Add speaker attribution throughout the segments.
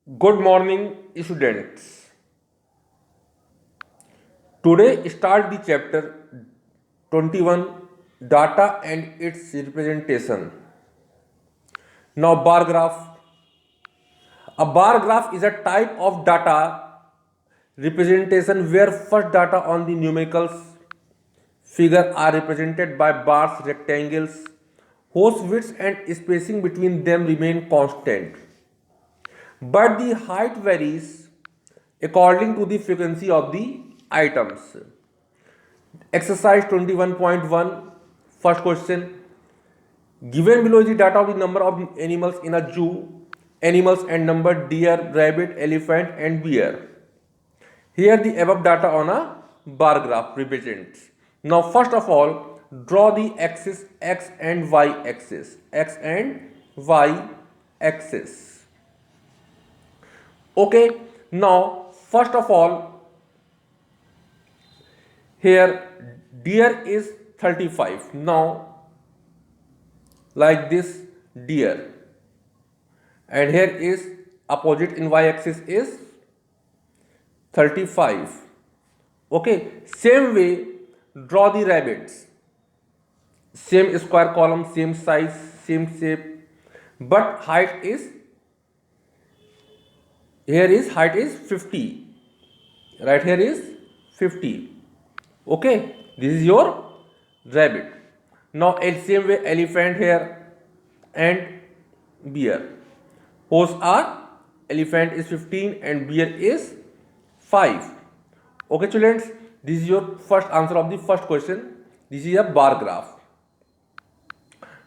Speaker 1: Good morning, students. Today start the chapter 21 Data and its representation. Now, bar graph. A bar graph is a type of data representation where first data on the numerical figure are represented by bars, rectangles, whose width and spacing between them remain constant, but the height varies according to the frequency of the items. Exercise 21.1, first question. Given below is the data of the number of animals in a zoo. Animals and number deer, rabbit, elephant and bear. Here the above data on a bar graph represents. Now first of all, draw the axis x and y axis. X and y axis. Okay, now first of all, here deer is 35. Now like this deer, and here is opposite in y axis is 35. Okay, same way draw the rabbits. Same square column, same size, same shape, but height is here is height is 50. Right here is 50. Okay, this is your rabbit. Now same way elephant here and bear. Horse are elephant is 15 and bear is 5. Okay students, this is your first answer of the first question. This is a bar graph.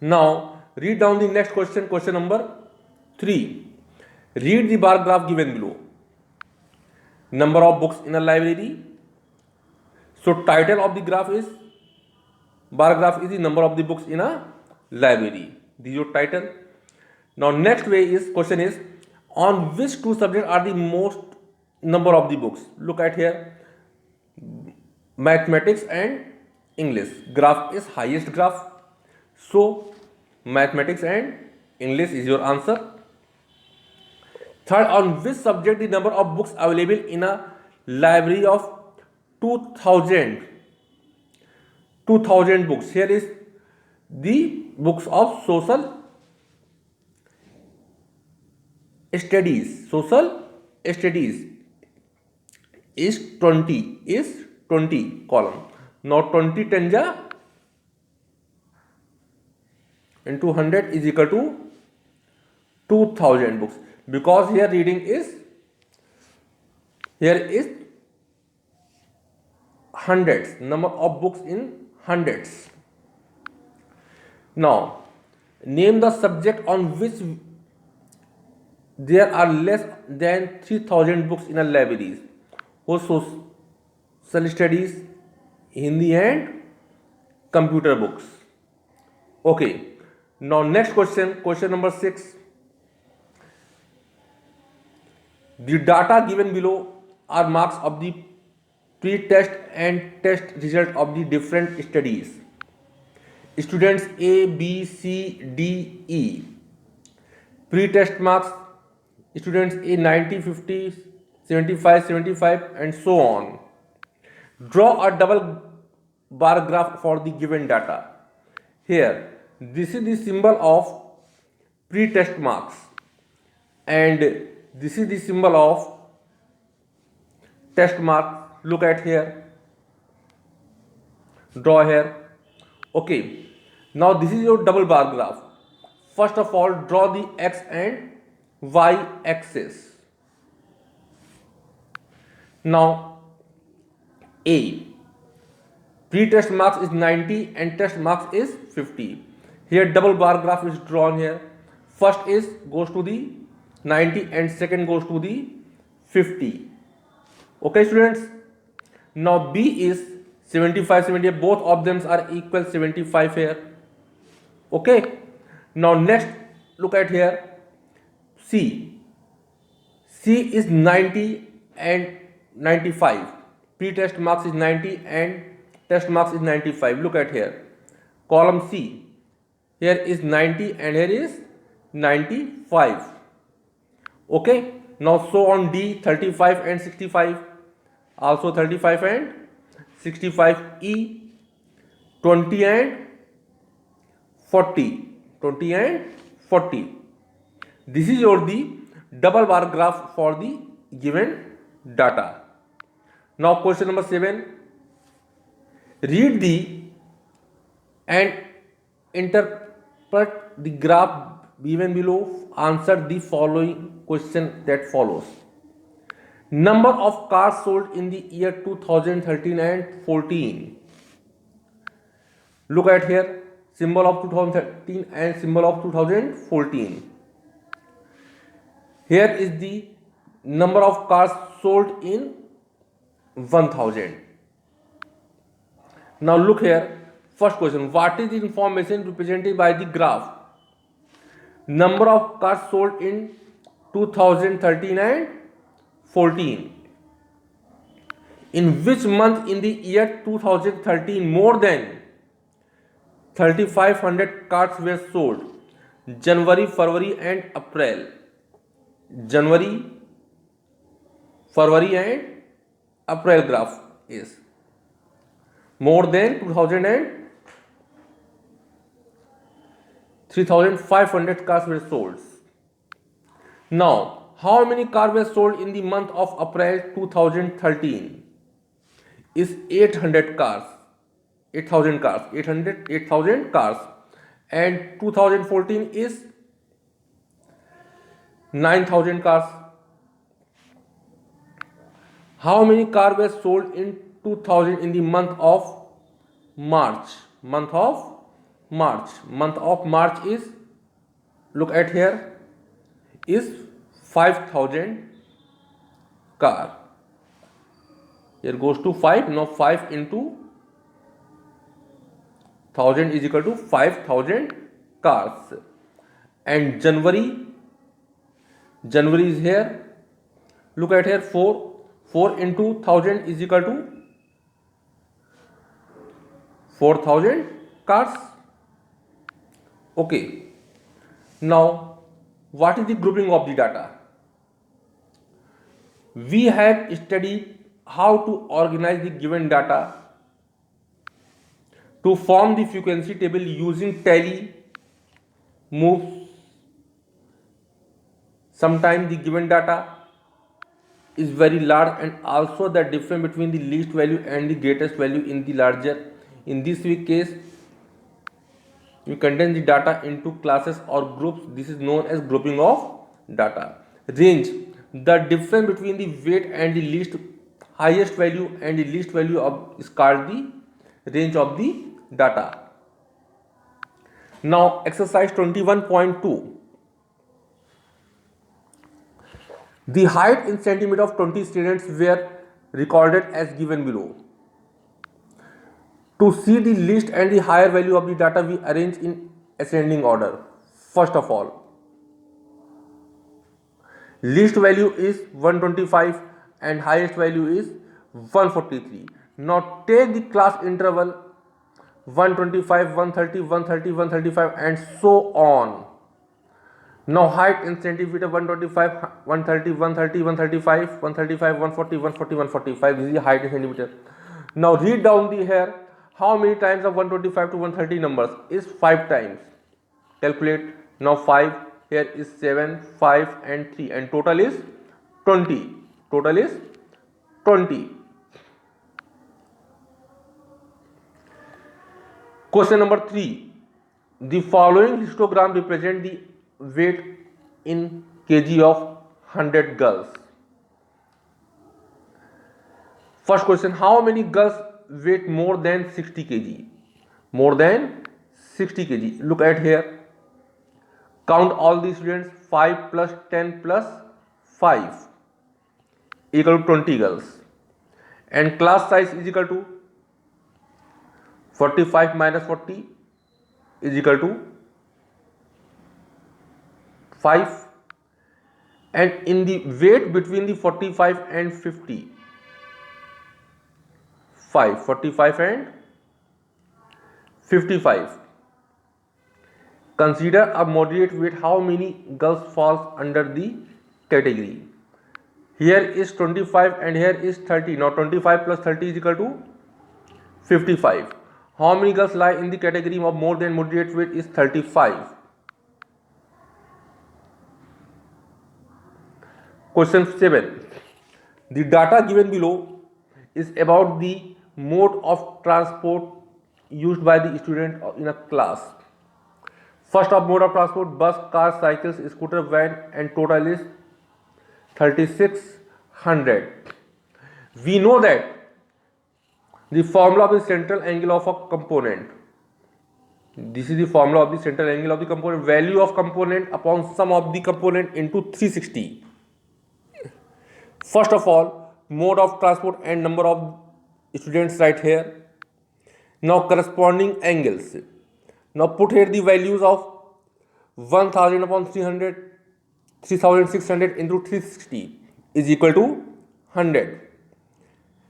Speaker 1: Now read down the next question, question number 3. Read the bar graph given below. Number of books in a library. So title of the graph is bar graph is the number of the books in a library. This is your title. Now next way is question is on which two subjects are the most number of the books. Look at here, mathematics and English. Graph is highest graph. So mathematics and English is your answer. Third, on which subject the number of books available in a library of 2000 books. Here is the books of social studies. Social studies is 20 column. Now 20 tanja into 100 is equal to 2000 books, because here reading is hundreds, number of books in hundreds. Now name the subject on which there are less than 3000 books in a library. Who social studies, Hindi and computer books. Okay, now next question, question number 6. The data given below are marks of the pre-test and test result of the different studies. Students A, B, C, D, E. Pre-test marks, students A 90, 50, 75, 75 and so on. Draw a double bar graph for the given data. Here, this is the symbol of pre-test marks and this is the symbol of test mark. Look at here, draw here. Okay, now this is your double bar graph. First of all, draw the x and y axis. Now A, pre-test marks is 90 and test marks is 50. Here double bar graph is drawn here. First is goes to the 90 and second goes to the 50. Okay students, now B is 75, 78, both of them are equal 75 here. Okay, now next look at here, C is 90 and 95. Pre-test marks is 90 and test marks is 95. Look at here, column C, here is 90 and here is 95. Okay, Now show on D 35 and 65, also 35 and 65, E 20 and 40, 20 and 40. This is your the double bar graph for the given data. Now question number 7, read the and interpret the graph given below. Answer the following question that follows. Number of cars sold in the year 2013 and 14. Look at here, symbol of 2013 and symbol of 2014. Here is the number of cars sold in 1000. Now look here, first question, what is the information represented by the graph? Number of cars sold in 2013 and 14. In which month in the year 2013 more than 3500 cars were sold? January, February and April. January, February and April graph is more than 2000 and 3500 cars were sold. Now, how many cars were sold in the month of April 2013? Is 800 cars, 8000 cars, 8000 cars, and 2014 is 9000 cars. How many cars were sold in 2000 in the month of March? Month of March is, look at here, is 5000 car. Here goes to 5. Now 5 into 1000 is equal to 5000 cars. And January is here. Look at here, 4 into 1000 is equal to 4000 cars. Okay. Now, what is the grouping of the data? We have studied how to organize the given data to form the frequency table using tally moves. Sometimes the given data is very large, and also the difference between the least value and the greatest value in the larger. In this case, we contain the data into classes or groups. This is known as grouping of data. Range, the difference between the weight and the least highest value and the least value of is called the range of the data. Now exercise 21.2. The height in centimeter of 20 students were recorded as given below. To see the least and the higher value of the data, we arrange in ascending order. First of all, least value is 125 and highest value is 143. Now take the class interval 125, 130, 130, 135 and so on. Now height in centimeter 125, 130, 130, 135, 135, 140, 140, 145. This is the height in centimeter. Now read down the here. How many times of 125 to 130 numbers? Is 5 times. Calculate. Now 5. Here is 7, 5 and 3 and total is 20. Total is 20. Question number 3. The following histogram represent the weight in kg of 100 girls. First question, how many girls weight more than 60 kg? More than 60 kg. Look at here. Count all the students. 5 plus 10 plus 5 equal to 20 girls. And class size is equal to 45 minus 40 is equal to 5. And in the weight between the 45 and 50, 5, 45 and 55. Consider a moderate weight. How many girls falls under the category? Here is 25 and here is 30. Now 25 plus 30 is equal to 55. How many girls lie in the category of more than moderate weight is 35. Question 7. The data given below is about the mode of transport used by the student in a class. First of mode of transport, bus, car, cycles, scooter, van, and total is 3600. We know that the formula of the central angle of a component. This is the formula of the central angle of the component. Value of component upon sum of the component into 360. First of all, mode of transport and number of students right here. Now corresponding angles. Now put here the values of 1000 upon 300, 3600 into 360 is equal to 100.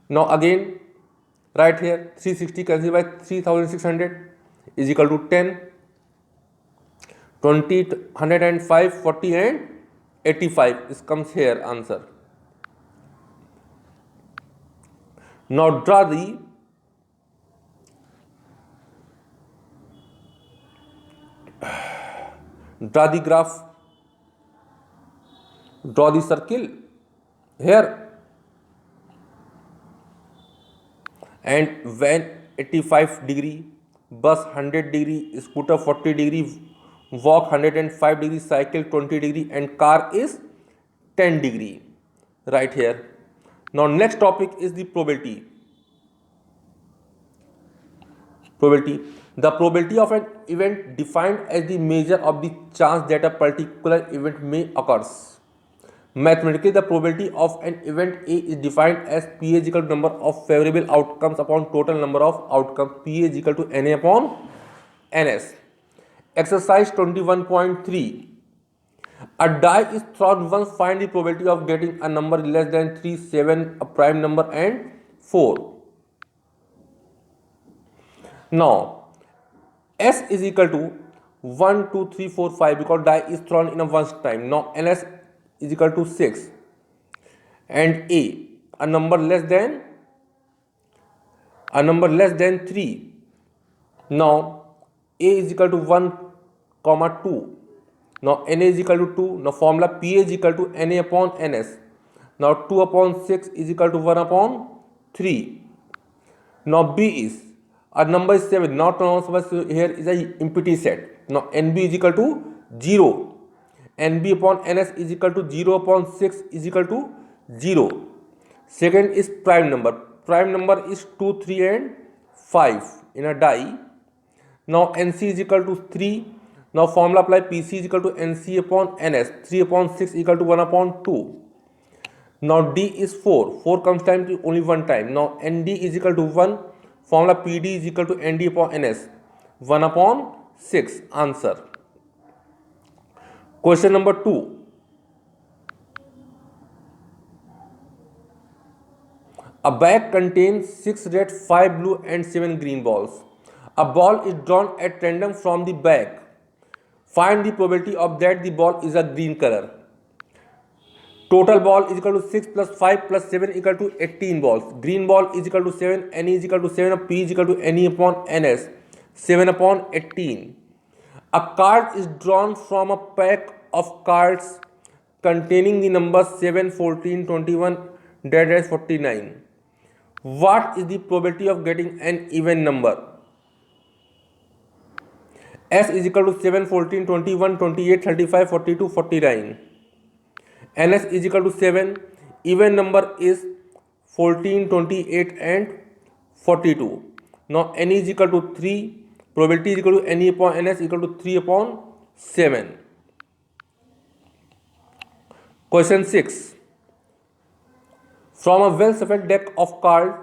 Speaker 1: Now again right here 360 cancelled by 3600 is equal to 10, 20, 105, 40 and 85. This comes here answer. Now draw the graph, draw the circle here, and van 85 degree, bus 100 degree, scooter 40 degree, walk 105 degree, cycle 20 degree and car is 10 degree right here. Now next topic is the probability. The probability of an event defined as the measure of the chance that a particular event may occur. Mathematically, the probability of an event A is defined as P is equal to number of favorable outcomes upon total number of outcomes. P is equal to Na upon Ns. Exercise 21.3. A die is thrown once, find the probability of getting a number less than 3, 7, a prime number and 4. Now, S is equal to 1, 2, 3, 4, 5 because die is thrown in a once time. Now, Ns is equal to 6 and a number less than 3. Now, A is equal to 1, 2. Now, Na is equal to 2. Now, formula P is equal to Na upon Ns. Now, 2 upon 6 is equal to 1 upon 3. Now, B is, our number is 7. Now, here is a empty set. Now, NB is equal to 0. NB upon Ns is equal to 0 upon 6 is equal to 0. Second is prime number. Prime number is 2, 3 and 5 in a die. Now, NC is equal to 3. Now, formula apply PC is equal to NC upon Ns. 3 upon 6 equal to 1 upon 2. Now, D is 4. 4 comes time to only one time. Now, ND is equal to 1. Formula PD is equal to ND upon NS. 1 upon 6. Answer. Question number 2. A bag contains 6 red, 5 blue and 7 green balls. A ball is drawn at random from the bag. Find the probability of that the ball is a green color. Total ball is equal to 6 plus 5 plus 7 equal to 18 balls. Green ball is equal to 7, N is equal to 7, P is equal to Ne upon Ns. 7 upon 18. A card is drawn from a pack of cards containing the numbers 7, 14, 21, 49. What is the probability of getting an even number? S is equal to 7, 14, 21, 28, 35, 42, 49. Ns is equal to 7. Even number is 14, 28 and 42. Now N is equal to 3. Probability is equal to Ne upon Ns equal to 3 upon 7. Question 6. From a well-shuffled deck of cards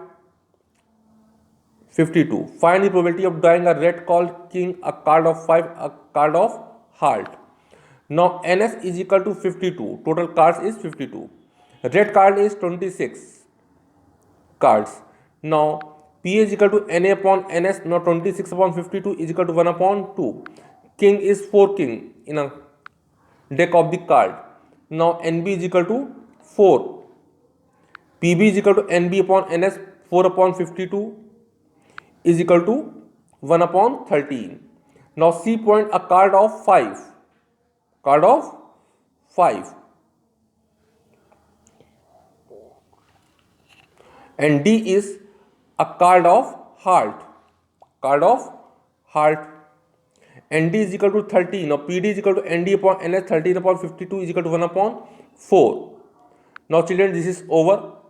Speaker 1: 52. Find the probability of drawing a red called king, a card of 5, a card of heart. Now Ns is equal to 52. Total cards is 52. Red card is 26 cards. Now P is equal to Na upon Ns. Now 26 upon 52 is equal to 1 upon 2. King is 4 king in a deck of the card. Now NB is equal to 4. PB is equal to NB upon NS 4 upon 52 is equal to 1 upon 13. Now C point, a card of 5. Card of 5. And D is a card of heart. Card of heart. ND is equal to 13. Now PD is equal to ND upon NS 13 upon 52 is equal to 1 upon 4. Now children, this is over.